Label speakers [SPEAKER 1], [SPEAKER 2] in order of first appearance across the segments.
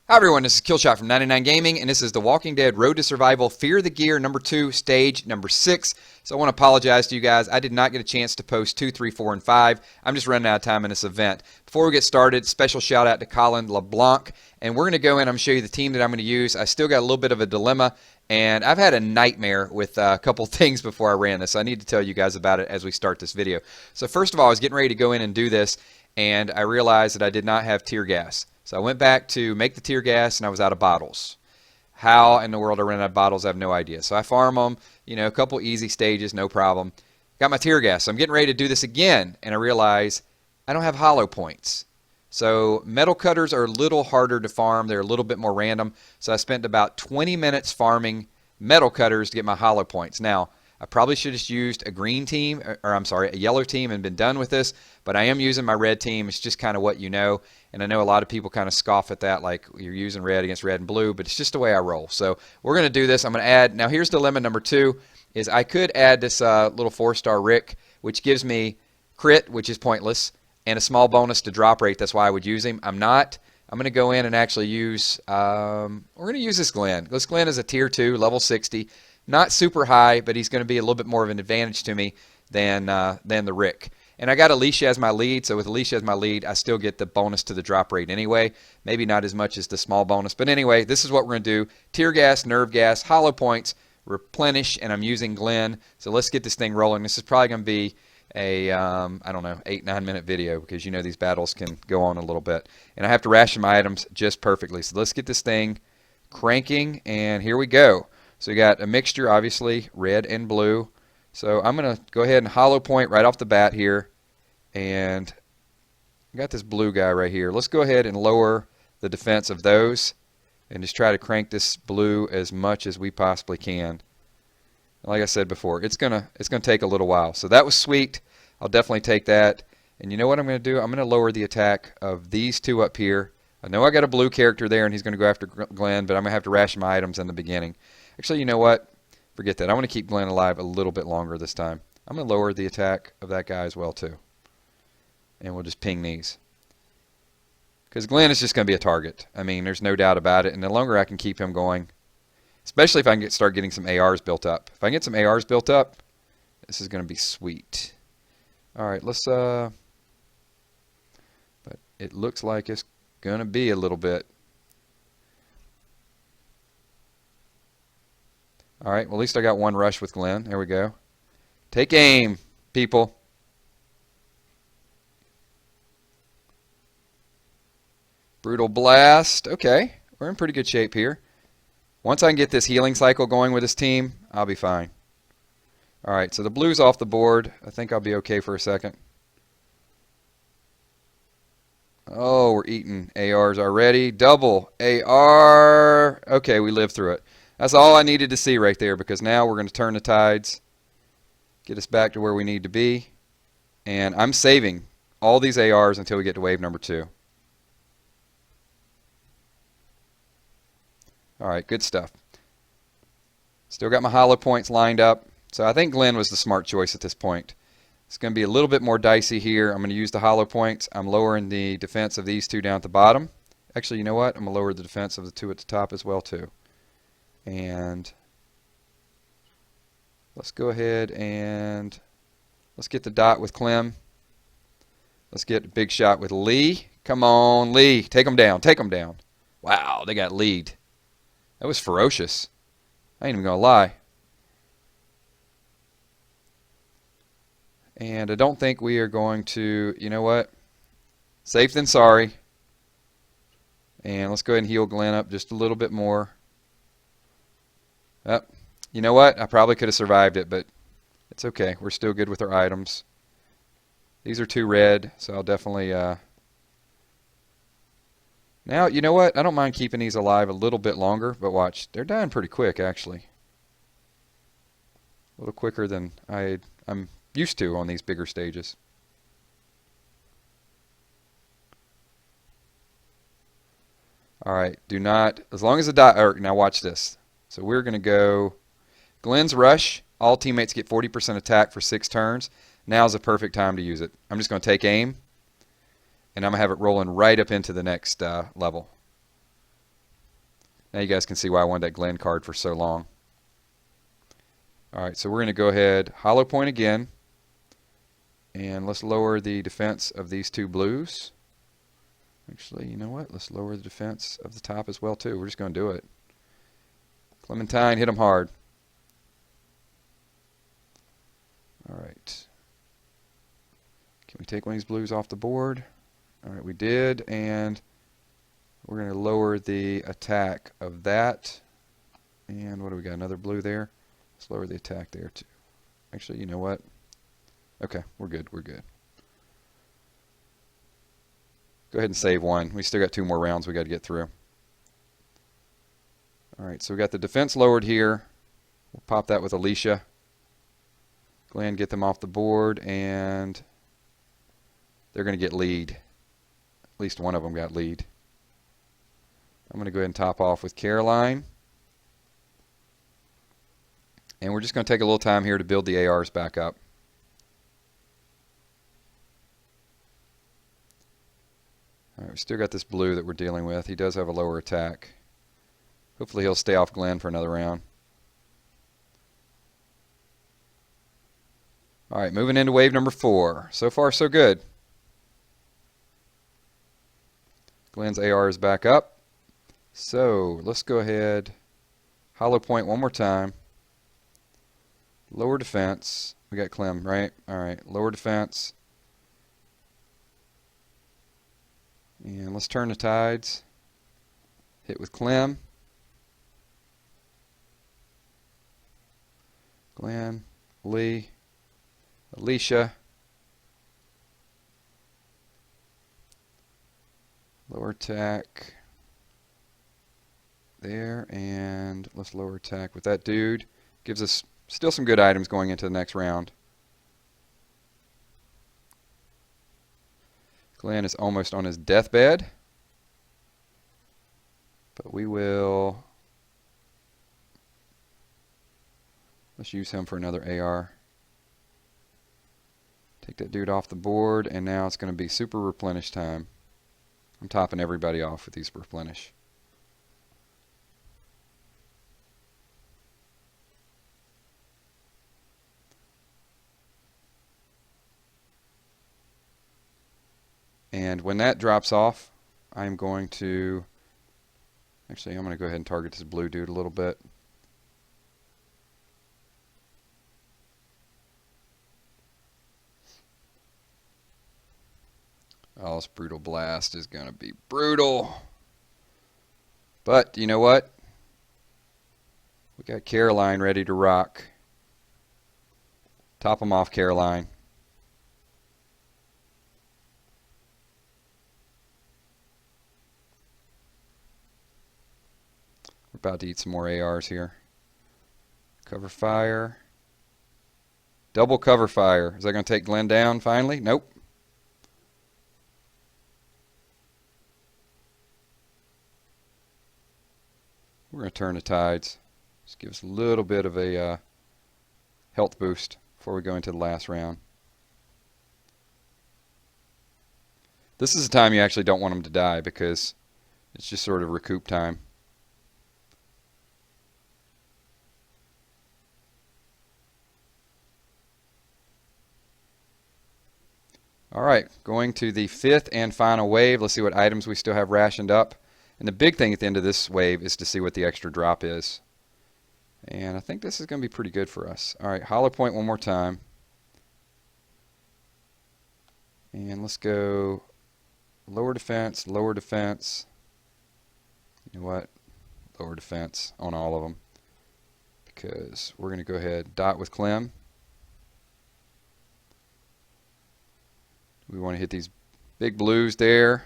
[SPEAKER 1] Hi everyone, this is Killshot from 99 Gaming, and this is The Walking Dead Road to Survival Fear the Gear number 2, stage number 6. So I want to apologize to you guys. I did not get a chance to post 2, 3, 4, and 5. I'm just running out of time in this event. Before we get started, special shout out to Colin LeBlanc, and we're going to go in. I'm going to show you the team that I'm going to use. I still got a little bit of a dilemma, and I've had a nightmare with a couple things before I ran this. So I need to tell you guys about it as we start this video. So first of all, I was getting ready to go in and do this, and I realized that I did not have tear gas. So I went back to make the tear gas, and I was out of bottles. How in the world I ran out of bottles, I have no idea. So I farm them, a couple easy stages, no problem. Got my tear gas. So I'm getting ready to do this again, and I realize I don't have hollow points. So metal cutters are a little harder to farm. They're a little bit more random. So I spent about 20 minutes farming metal cutters to get my hollow points. Now, I probably should have just used a green team, a yellow team and been done with this, but I am using my red team. It's just kind of what you know, and I know a lot of people kind of scoff at that, like you're using red against red and blue, but it's just the way I roll. So we're going to do this. I'm going to add, now here's dilemma number 2, is I could add this little 4-star Rick, which gives me crit, which is pointless, and a small bonus to drop rate. That's why I would use him. I'm not. I'm going to go in and actually use, we're going to use this Glenn. This Glenn is a tier 2, level 60. Not super high, but he's going to be a little bit more of an advantage to me than the Rick. And I got Alicia as my lead, so with Alicia as my lead, I still get the bonus to the drop rate anyway. Maybe not as much as the small bonus, but anyway, this is what we're going to do. Tear gas, nerve gas, hollow points, replenish, and I'm using Glenn. So let's get this thing rolling. This is probably going to be a, I don't know, 8-9 minute video because these battles can go on a little bit. And I have to ration my items just perfectly. So let's get this thing cranking, and here we go. So you got a mixture, obviously, red and blue. So I'm going to go ahead and hollow point right off the bat here. And I got this blue guy right here. Let's go ahead and lower the defense of those and just try to crank this blue as much as we possibly can. Like I said before, it's gonna take a little while. So that was sweet. I'll definitely take that. And you know what I'm going to do? I'm going to lower the attack of these two up here. I know I got a blue character there, and he's going to go after Glenn, but I'm going to have to ration my items in the beginning. Actually, you know what? Forget that. I want to keep Glenn alive a little bit longer this time. I'm going to lower the attack of that guy as well, too. And we'll just ping these. Because Glenn is just going to be a target. I mean, there's no doubt about it. And the longer I can keep him going, especially if I can start getting some ARs built up. If I can get some ARs built up, this is going to be sweet. All right, let's... But it looks like it's going to be a little bit. All right, well, at least I got one rush with Glenn. There we go. Take aim, people. Brutal blast. Okay, we're in pretty good shape here. Once I can get this healing cycle going with this team, I'll be fine. All right, so the blue's off the board. I think I'll be okay for a second. Oh, we're eating ARs already. Double AR. Okay, we lived through it. That's all I needed to see right there, because now we're going to turn the tides, get us back to where we need to be. And I'm saving all these ARs until we get to wave number 2. All right, good stuff. Still got my hollow points lined up. So I think Glenn was the smart choice at this point. It's going to be a little bit more dicey here. I'm going to use the hollow points. I'm lowering the defense of these two down at the bottom. Actually, you know what? I'm going to lower the defense of the two at the top as well, too. And let's go ahead and let's get the dot with Clem. Let's get a big shot with Lee. Come on, Lee. Take them down. Take them down. Wow, they got lead. That was ferocious. I ain't even going to lie. And I don't think we are going to, you know what? Safe than sorry. And let's go ahead and heal Glenn up just a little bit more. Yep. You know what? I probably could have survived it, but it's okay. We're still good with our items. These are 2 red, so I'll definitely... Now, you know what? I don't mind keeping these alive a little bit longer, but watch. They're dying pretty quick, actually. A little quicker than I'm used to on these bigger stages. All right. Do not... As long as the dot... Now watch this. So we're going to go Glenn's Rush. All teammates get 40% attack for 6 turns. Now's the perfect time to use it. I'm just going to take aim, and I'm going to have it rolling right up into the next level. Now you guys can see why I wanted that Glenn card for so long. Alright, so we're going to go ahead, hollow point again, and let's lower the defense of these two blues. Actually, you know what? Let's lower the defense of the top as well too. We're just going to do it. Clementine, hit them hard. Alright. Can we take one of these blues off the board? Alright, we did, and we're going to lower the attack of that. And what do we got? Another blue there? Let's lower the attack there too. Actually, you know what? Okay, we're good. We're good. Go ahead and save one. We still got 2 more rounds we got to get through. Alright, so we got the defense lowered here. We'll pop that with Alicia. Glenn, get them off the board, and they're going to get lead. At least one of them got lead. I'm going to go ahead and top off with Caroline. And we're just going to take a little time here to build the ARs back up. Alright, we still got this blue that we're dealing with. He does have a lower attack. Hopefully he'll stay off Glenn for another round. Alright, moving into wave number 4. So far, so good. Glenn's AR is back up. So, let's go ahead, hollow point one more time. Lower defense. We got Clem, right? Alright, lower defense. And let's turn the tides. Hit with Clem. Glenn, Lee, Alicia. Lower attack there, and let's lower attack with that dude. Gives us still some good items going into the next round. Glenn is almost on his deathbed, but we will, let's use him for another AR. Take that dude off the board, and now it's going to be super replenish time. I'm topping everybody off with these replenish. And when that drops off, I'm going to, actually I'm going to go ahead and target this blue dude a little bit. Oh, this brutal blast is going to be brutal. But, you know what? We got Caroline ready to rock. Top them off, Caroline. We're about to eat some more ARs here. Cover fire. Double cover fire. Is that going to take Glenn down finally? Nope. We're going to turn the tides. Just give us a little bit of a health boost before we go into the last round. This is the time you actually don't want them to die because it's just sort of recoup time. Alright, going to the 5th and final wave. Let's see what items we still have rationed up. And the big thing at the end of this wave is to see what the extra drop is. And I think this is going to be pretty good for us. Alright, hollow point one more time. And let's go lower defense, lower defense. You know what? Lower defense on all of them. Because we're going to go ahead, dot with Clem. We want to hit these big blues there.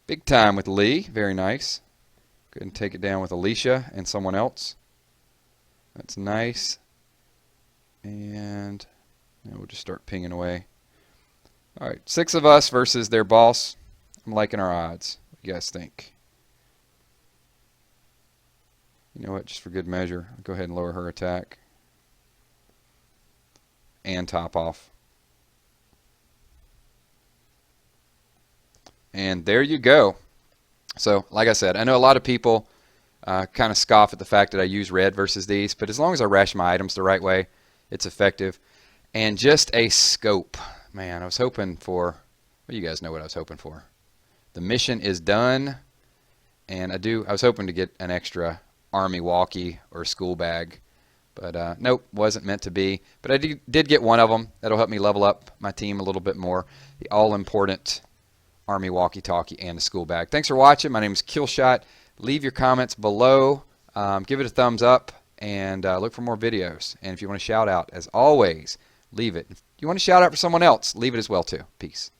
[SPEAKER 1] Big time with Lee. Very nice. Go ahead and take it down with Alicia and someone else. That's nice. And now we'll just start pinging away. Alright, 6 of us versus their boss. I'm liking our odds. What do you guys think? You know what? Just for good measure, I'll go ahead and lower her attack. And top off. And there you go. So, like I said, I know a lot of people Kind of scoff at the fact that I use red versus these, but as long as I ration my items the right way, it's effective. And just a scope. Man, I was hoping for, well, you guys know what I was hoping for. The mission is done, and I was hoping to get an extra army walkie or school bag, but nope, wasn't meant to be. But I did get one of them. That'll help me level up my team a little bit more. The all-important army walkie-talkie and the school bag. Thanks for watching. My name is Killshot. Leave your comments below. Give it a thumbs up, and look for more videos. And if you want to shout out, as always, leave it. If you want to shout out for someone else, leave it as well too. Peace.